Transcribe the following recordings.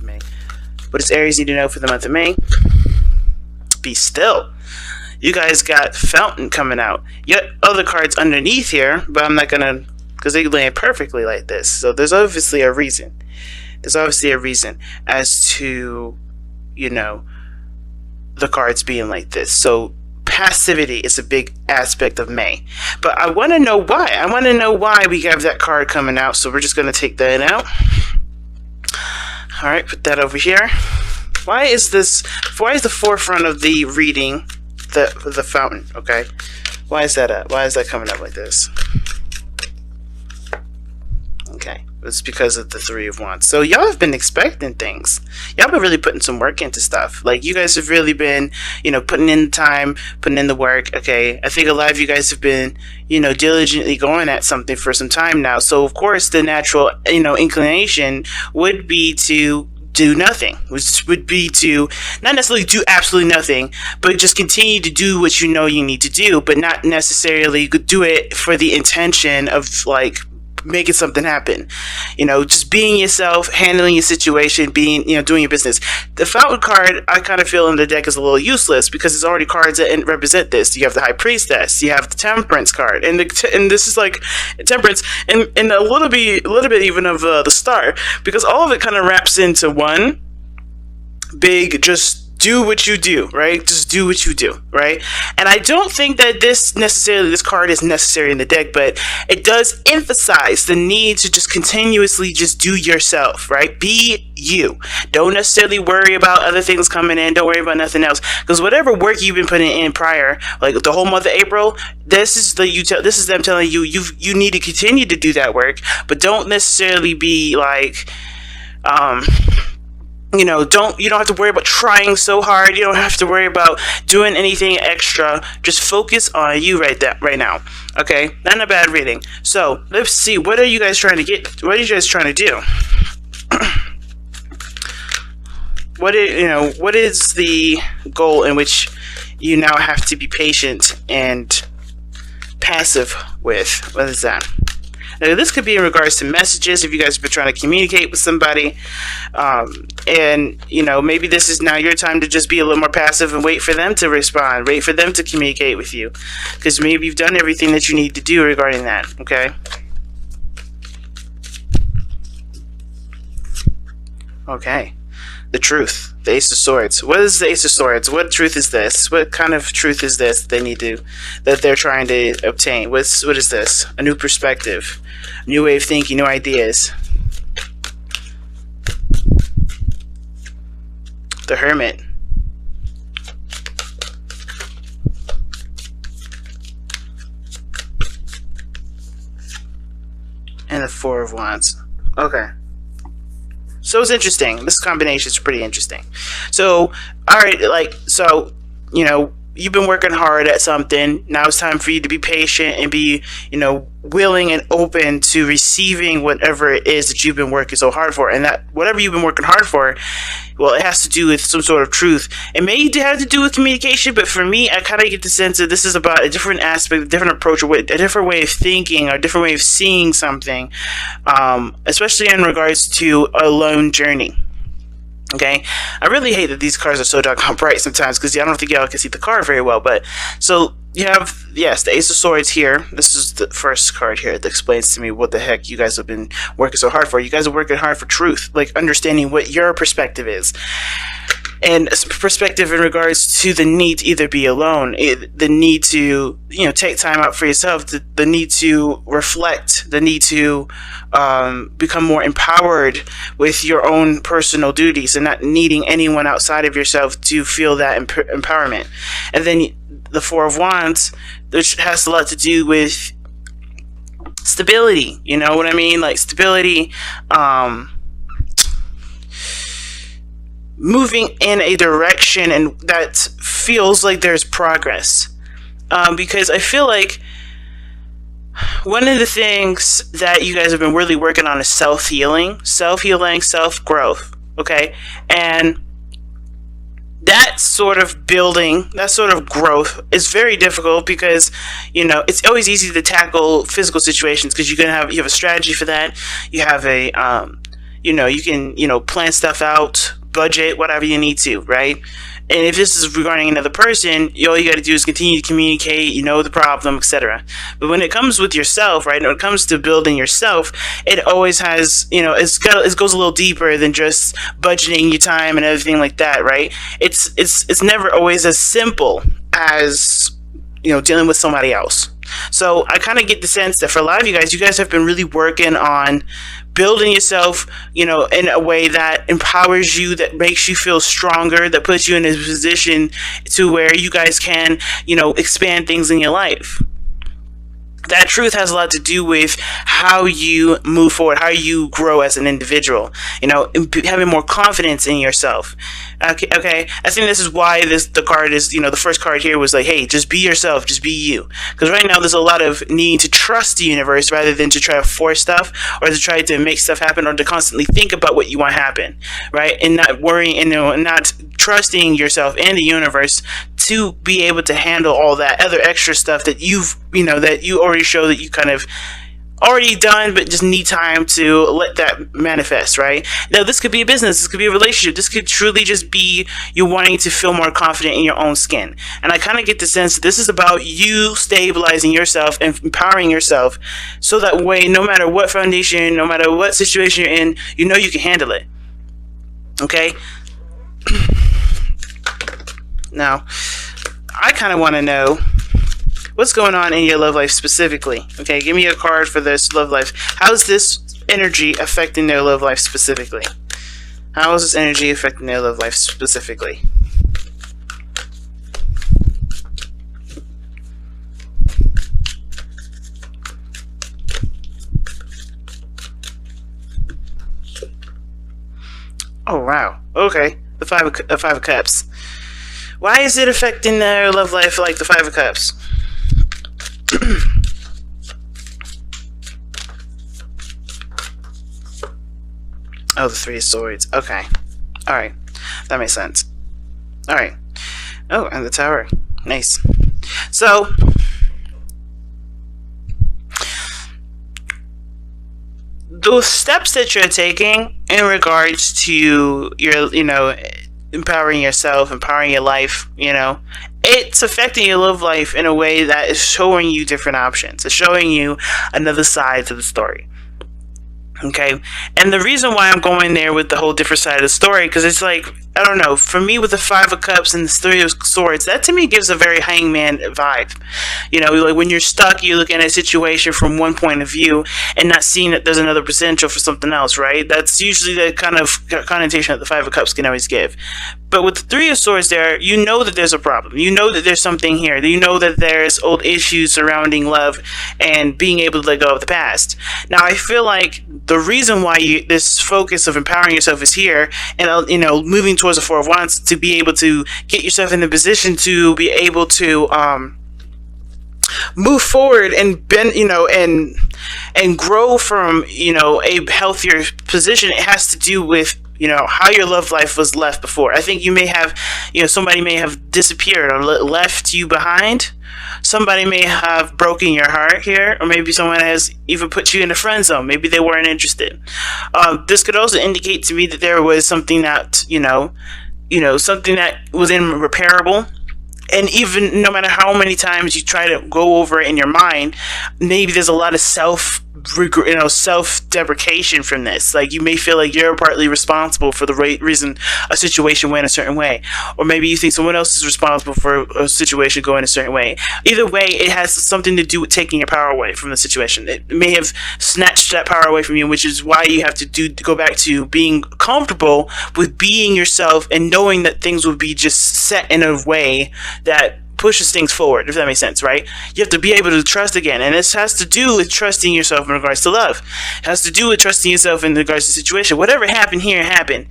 May. What does Aries need to know for the month of May? Be still. You guys got Fountain coming out. Yet other cards underneath here, but I'm not gonna, because they land perfectly like this. So there's obviously a reason. There's obviously a reason as to, you know, the cards being like this. So passivity is a big aspect of May. But I want to know why. I want to know why we have that card coming out. So we're just going to take that out. All right, put that over here. Why is the forefront of the reading the Fountain? Okay, why is that up? Why is that coming up like this? Okay, it's because of the Three of Wands. So y'all have been expecting things. Y'all been really putting some work into stuff. Like, you guys have really been, you know, putting in the time, putting in the work. Okay, I think a lot of you guys have been, you know, diligently going at something for some time now. So of course the natural, you know, inclination would be to do nothing, which would be to not necessarily do absolutely nothing, but just continue to do what you know you need to do, but not necessarily do it for the intention of, like, making something happen. You know, just being yourself, handling your situation, being, you know, doing your business. The Fountain card, I kind of feel in the deck is a little useless because there's already cards that represent this. You have the High Priestess, you have the Temperance card, and this is like Temperance, and a little bit even of the Star, because all of it kind of wraps into one big just do what you do, right? Just do what you do, right? And I don't think that this card is necessary in the deck, but it does emphasize the need to just continuously just do yourself, right? Be you. Don't necessarily worry about other things coming in. Don't worry about nothing else, because whatever work you've been putting in prior, like the whole month of April, this is them telling you you need to continue to do that work, but don't necessarily be like you know, you don't have to worry about trying so hard. You don't have to worry about doing anything extra. Just focus on you right now. Okay, not a bad reading. So let's see. What are you guys trying to get? What are you guys trying to do? What is the goal in which you now have to be patient and passive with? What is that? Now, this could be in regards to messages, if you guys have been trying to communicate with somebody, and, you know, maybe this is now your time to just be a little more passive and wait for them to respond, wait for them to communicate with you, because maybe you've done everything that you need to do regarding that, okay? Okay. The truth. The Ace of Swords. What is the Ace of Swords? What truth is this? What kind of truth is this that they're trying to obtain? What is this? A new perspective. A new way of thinking, new ideas. The Hermit. And the Four of Wands. Okay. So it's interesting. This combination is pretty interesting. So, alright, so, you know, you've been working hard at something. Now it's time for you to be patient and be, you know, willing and open to receiving whatever it is that you've been working so hard for. And that whatever you've been working hard for, well, it has to do with some sort of truth. It may have to do with communication, but for me, I kind of get the sense that this is about a different aspect, a different approach, a different way of thinking, or a different way of seeing something, especially in regards to a lone journey. Okay, I really hate that these cards are so doggone bright sometimes, because I don't think y'all can see the card very well. But so you have, yes, the Ace of Swords here. This is the first card here that explains to me what the heck you guys have been working so hard for. You guys are working hard for truth, like understanding what your perspective is. And perspective in regards to the need to either be alone, the need to, you know, take time out for yourself, the need to reflect, the need to become more empowered with your own personal duties and not needing anyone outside of yourself to feel that empowerment. And then the Four of Wands, which has a lot to do with stability, you know what I mean? Like stability, moving in a direction and that feels like there's progress, because I feel like one of the things that you guys have been really working on is self-healing, self-growth, okay? And that sort of building, that sort of growth is very difficult because, you know, it's always easy to tackle physical situations because you have a strategy for that. You have a you can, plan stuff out, budget, whatever you need to, right? And if this is regarding another person, all you got to do is continue to communicate, the problem, etc. But when it comes with yourself, right, when it comes to building yourself, it always has, it goes a little deeper than just budgeting your time and everything like that, right? It's never always as simple as, dealing with somebody else. So I kind of get the sense that for a lot of you guys have been really working on building yourself, in a way that empowers you, that makes you feel stronger, that puts you in a position to where you guys can, expand things in your life. That truth has a lot to do with how you move forward, how you grow as an individual, having more confidence in yourself. Okay. I think this is why the card is, the first card here was like, hey, just be yourself, just be you. Because right now there's a lot of need to trust the universe rather than to try to force stuff or to try to make stuff happen or to constantly think about what you want to happen, right? And not worrying and not trusting yourself and the universe to be able to handle all that other extra stuff that that you already show that you kind of already done, but just need time to let that manifest, right? Now, this could be a business, this could be a relationship, this could truly just be you wanting to feel more confident in your own skin. And I kind of get the sense that this is about you stabilizing yourself and empowering yourself so that way, no matter what foundation, no matter what situation you're in, you can handle it. Okay? Now, I kind of want to know what's going on in your love life specifically. Okay, give me a card for this love life. How is this energy affecting their love life specifically? How is this energy affecting their love life specifically? Oh, wow. Okay, the five of Cups. Why is it affecting their love life like the Five of Cups? Oh, the Three of Swords. Okay. Alright. That makes sense. Alright. Oh, and the Tower. Nice. So, those steps that you're taking in regards to your, empowering yourself, empowering your life, it's affecting your love life in a way that is showing you different options. It's showing you another side to the story. Okay, and the reason why I'm going there with the whole different side of the story, because it's like, I don't know, for me with the Five of Cups and the Three of Swords, that to me gives a very Hangman vibe. Like when you're stuck, you're looking at a situation from one point of view and not seeing that there's another potential for something else, right? That's usually the kind of connotation that the Five of Cups can always give. But with the Three of Swords there, you know that there's a problem. You know that there's something here. You know that there's old issues surrounding love and being able to let go of the past. Now, I feel like the reason why this focus of empowering yourself is here and, moving towards the Four of Wands to be able to get yourself in the position to be able to move forward and bend, and grow from, a healthier position. It has to do with how your love life was left before. I think you may have, somebody may have disappeared or left you behind. Somebody may have broken your heart here, or maybe someone has even put you in the friend zone. Maybe they weren't interested. This could also indicate to me that there was something that, something that was irreparable. And even no matter how many times you try to go over it in your mind, maybe there's a lot of self-deprecation from this. Like, you may feel like you're partly responsible for the reason a situation went a certain way, or maybe you think someone else is responsible for a situation going a certain way. Either way, it has something to do with taking your power away from the situation. It may have snatched that power away from you, which is why you have to go back to being comfortable with being yourself and knowing that things will be just set in a way that pushes things forward, if that makes sense, right? You have to be able to trust again, and this has to do with trusting yourself in regards to love. It has to do with trusting yourself in regards to the situation. Whatever happened here happened.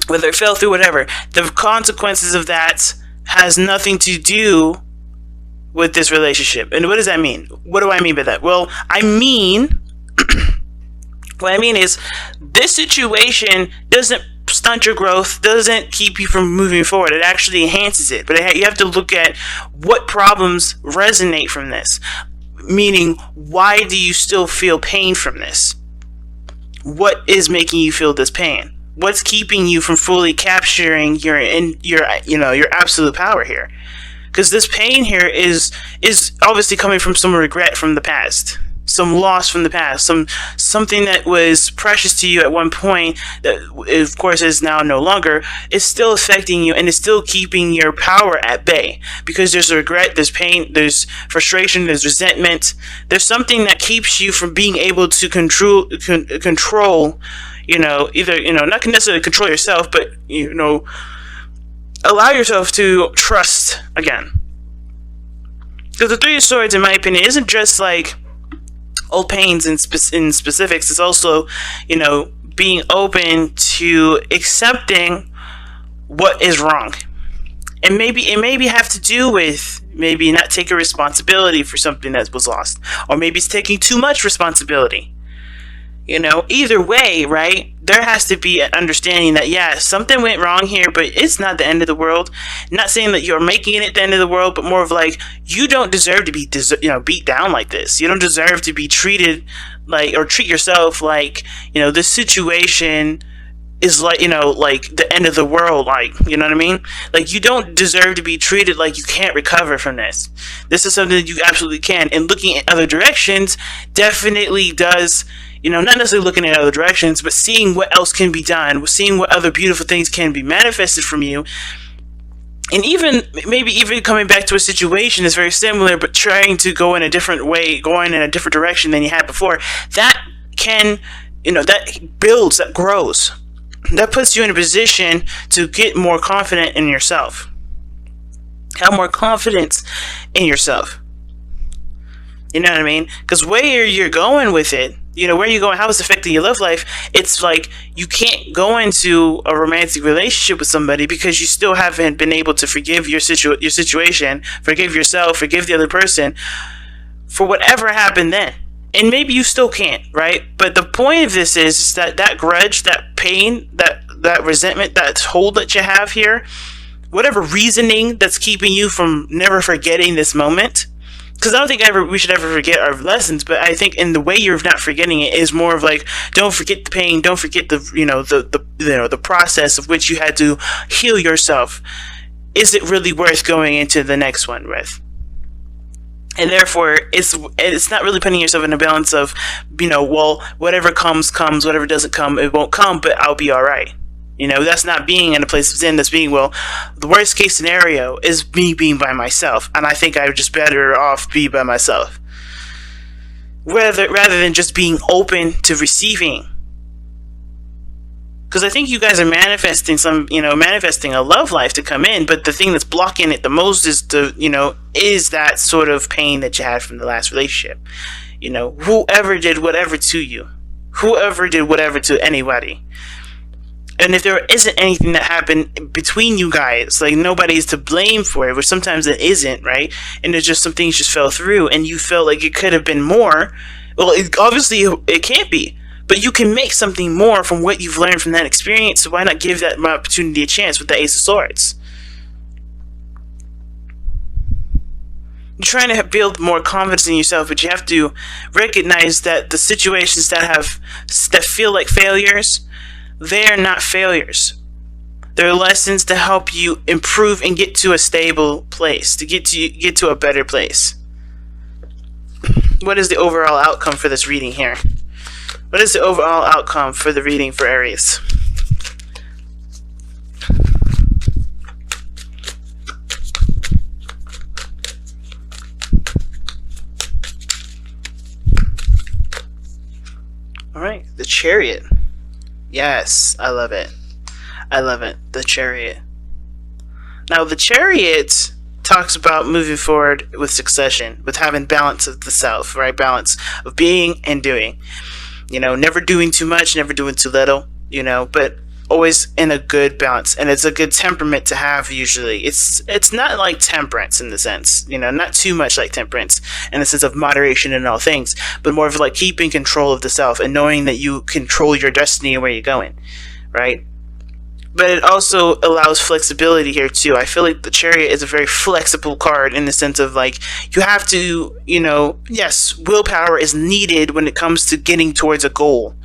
Whether it fell through, whatever. The consequences of that has nothing to do with this relationship. And what does that mean? What do I mean by that? Well, what I mean is, this situation doesn't stunt your growth, doesn't keep you from moving forward. It actually enhances it. But you have to look at what problems resonate from this. Meaning, why do you still feel pain from this? what is making you feel this pain? What's keeping you from fully capturing your absolute power here? Because this pain here is obviously coming from some regret from the past, some loss from the past, something that was precious to you at one point that, of course, is now no longer. Is still affecting you and is still keeping your power at bay, because there's regret, there's pain, there's frustration, there's resentment. There's something that keeps you from being able to control. Either not necessarily control yourself, but allow yourself to trust again. Because the Three of Swords, in my opinion, isn't just like old pains in specifics. It's also, being open to accepting what is wrong. And maybe it maybe have to do with maybe not taking responsibility for something that was lost. Or maybe it's taking too much responsibility. Either way, right? There has to be an understanding that, yeah, something went wrong here, but it's not the end of the world. Not saying that you're making it the end of the world, but more of like, you don't deserve to be, beat down like this. You don't deserve to be treated like, or treat yourself like, this situation is like, like the end of the world, like, you know what I mean? Like, you don't deserve to be treated like you can't recover from this. This is something that you absolutely can. And looking at other directions definitely does, not necessarily looking at other directions, but seeing what else can be done, seeing what other beautiful things can be manifested from you. And maybe even coming back to a situation that's very similar, but trying to go in a different way, going in a different direction than you had before. That can, that builds, that grows. That puts you in a position to get more confident in yourself. Have more confidence in yourself. You know what I mean? Because where you're going with it, where you're going, how it's affecting your love life, it's like you can't go into a romantic relationship with somebody because you still haven't been able to forgive your situation, forgive yourself, forgive the other person for whatever happened then. And maybe you still can't, right? But the point of this is that grudge, that pain, that resentment, that hold that you have here, whatever reasoning that's keeping you from never forgetting this moment. Because I don't think we should ever forget our lessons, but I think in the way you're not forgetting it is more of like, don't forget the pain, don't forget the process of which you had to heal yourself. Is it really worth going into the next one with? And therefore, it's not really putting yourself in a balance of, well, whatever comes, whatever doesn't come, it won't come, but I'll be all right. That's not being in a place of sin. That's being, well, the worst case scenario is me being by myself, and I think I would just better off be by myself, rather than just being open to receiving. Because I think you guys are manifesting manifesting a love life to come in, but the thing that's blocking it the most is is that sort of pain that you had from the last relationship. Whoever did whatever to you, whoever did whatever to anybody. And if there isn't anything that happened between you guys, like nobody's to blame for it, which sometimes it isn't, right? And there's just some things just fell through, and you felt like it could have been more. Well, obviously it can't be, but you can make something more from what you've learned from that experience. So why not give that opportunity a chance with the Ace of Swords? You're trying to build more confidence in yourself, but you have to recognize that the situations that feel like failures, they're not failures. They're lessons to help you improve and get to a stable place, to get to a better place. What is the overall outcome for this reading here? What is the overall outcome for the reading for Aries? All right, the Chariot. Yes, I love it. I love it. The Chariot. Now, the Chariot talks about moving forward with succession, with having balance of the self, right? Balance of being and doing. Never doing too much, never doing too little, but always in a good balance. And it's a good temperament to have usually. It's not like temperance in the sense, not too much like temperance in the sense of moderation in all things, but more of like keeping control of the self and knowing that you control your destiny and where you're going, right? But it also allows flexibility here too. I feel like the Chariot is a very flexible card in the sense of like, you have to, yes, willpower is needed when it comes to getting towards a goal.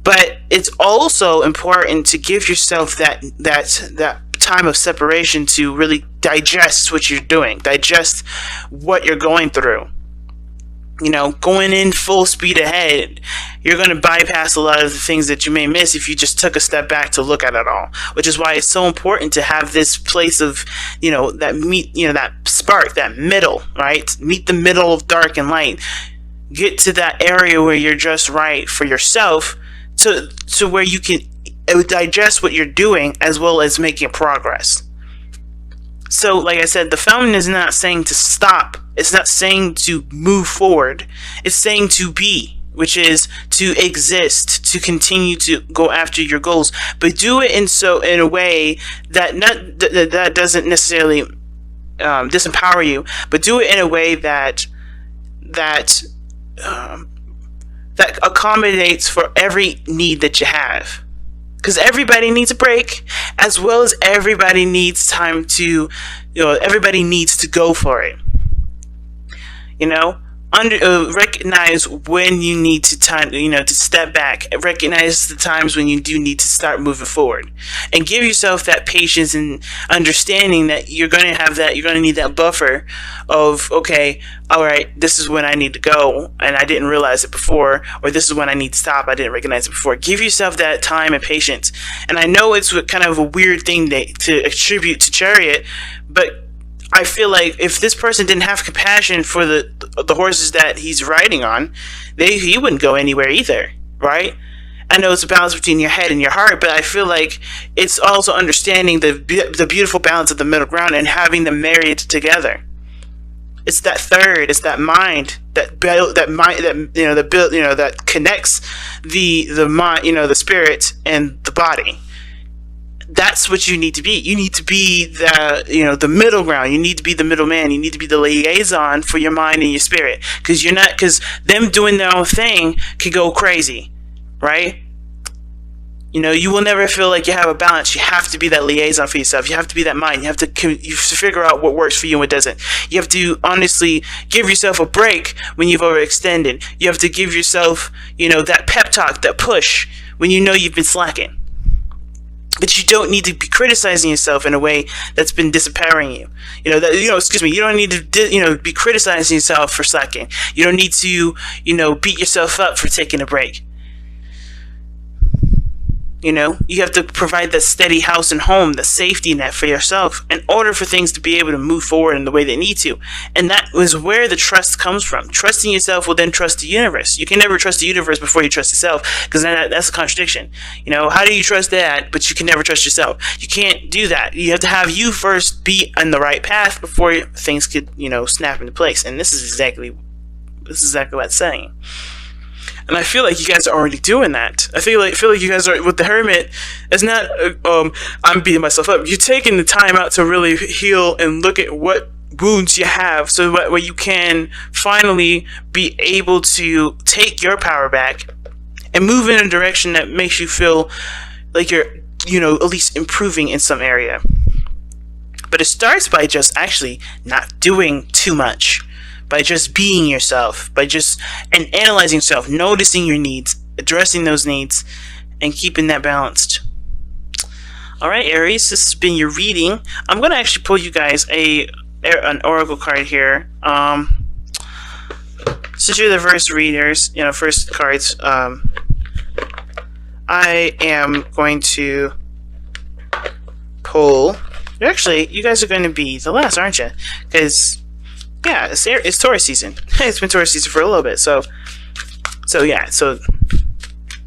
But it's also important to give yourself that time of separation to really digest what you're doing, digest what you're going through. You know, going in full speed ahead, you're going to bypass a lot of the things that you may miss if you just took a step back to look at it all. Which is why it's so important to have this place of, that spark, that middle, right? Meet the middle of dark and light. Get to that area where you're just right for yourself, to where you can digest what you're doing as well as making progress. So, like I said, the fountain is not saying to stop. It's not saying to move forward. It's saying to be, which is to exist, to continue to go after your goals, but do it in a way that doesn't necessarily disempower you, but do it in a way that accommodates for every need that you have. Because everybody needs a break, as well as everybody needs time to, everybody needs to go for it. Recognize when you need to need to step back. Recognize the times when you do need to start moving forward, and give yourself that patience and understanding that you're going to need that buffer of, okay, all right, this is when I need to go and I didn't realize it before, or this is when I need to stop, I didn't recognize it before. Give yourself that time and patience. And I know it's kind of a weird thing to attribute to Chariot, but I feel like if this person didn't have compassion for the horses that he's riding on, he wouldn't go anywhere either, right? I know it's a balance between your head and your heart, but I feel like it's also understanding the beautiful balance of the middle ground and having them married together. It's that third, it's that mind, that connects the mind, the spirit and the body. That's what you need to be. You need to be the middle ground. You need to be the middleman. You need to be the liaison for your mind and your spirit. Because them doing their own thing can go crazy, right? You will never feel like you have a balance. You have to be that liaison for yourself. You have to be that mind. You have to figure out what works for you and what doesn't. You have to honestly give yourself a break when you've overextended. You have to give yourself, that pep talk, that push when you've been slacking. But you don't need to be criticizing yourself in a way that's been disempowering you. You don't need to, be criticizing yourself for slacking. You don't need to, beat yourself up for taking a break. You have to provide that steady house and home, the safety net for yourself in order for things to be able to move forward in the way they need to. And that is where the trust comes from. Trusting yourself will then trust the universe. You can never trust the universe before you trust yourself, because that's a contradiction. How do you trust that, but you can never trust yourself? You can't do that. You have to have you first be on the right path before things could, snap into place. And this is exactly what it's saying. And I feel like you guys are already doing that. I feel like you guys are with the Hermit. It's not I'm beating myself up. You're taking the time out to really heal and look at what wounds you have, so that you can finally be able to take your power back and move in a direction that makes you feel like you're, at least improving in some area. But it starts by just actually not doing too much. By just being yourself, and analyzing yourself, noticing your needs, addressing those needs, and keeping that balanced. Alright, Aries, this has been your reading. I'm going to actually pull you guys an oracle card here. Since you're the first readers, first cards, I am going to pull... Actually, you guys are going to be the last, aren't you? Because... yeah, it's Taurus season. It's been Taurus season for a little bit, so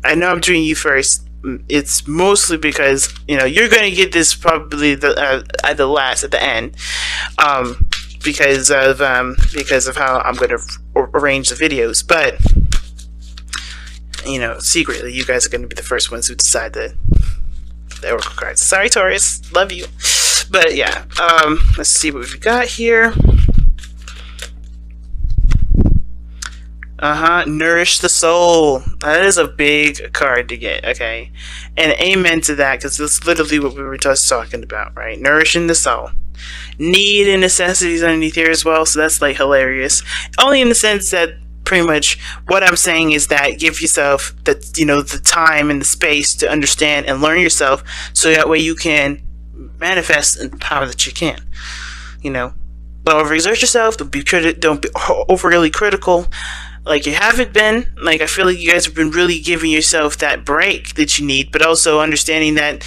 I know I'm doing you first. It's mostly because you're going to get this probably at the end, because of how I'm going to arrange the videos. But secretly, you guys are going to be the first ones who decide the oracle cards. Sorry, Taurus, love you, but yeah. Let's see what we've got here. Nourish the soul. That is a big card to get, okay? And amen to that, because that's literally what we were just talking about, right? Nourishing the soul. Need and necessities underneath here as well, so that's like hilarious. Only in the sense that pretty much what I'm saying is that give yourself the time and the space to understand and learn yourself, so that way you can manifest in the power that you can. Don't overexert yourself. Don't be overly critical. Like you haven't been. Like I feel like you guys have been really giving yourself that break that you need, but also understanding that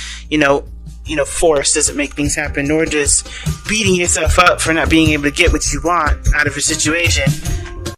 force doesn't make things happen, nor does beating yourself up for not being able to get what you want out of a situation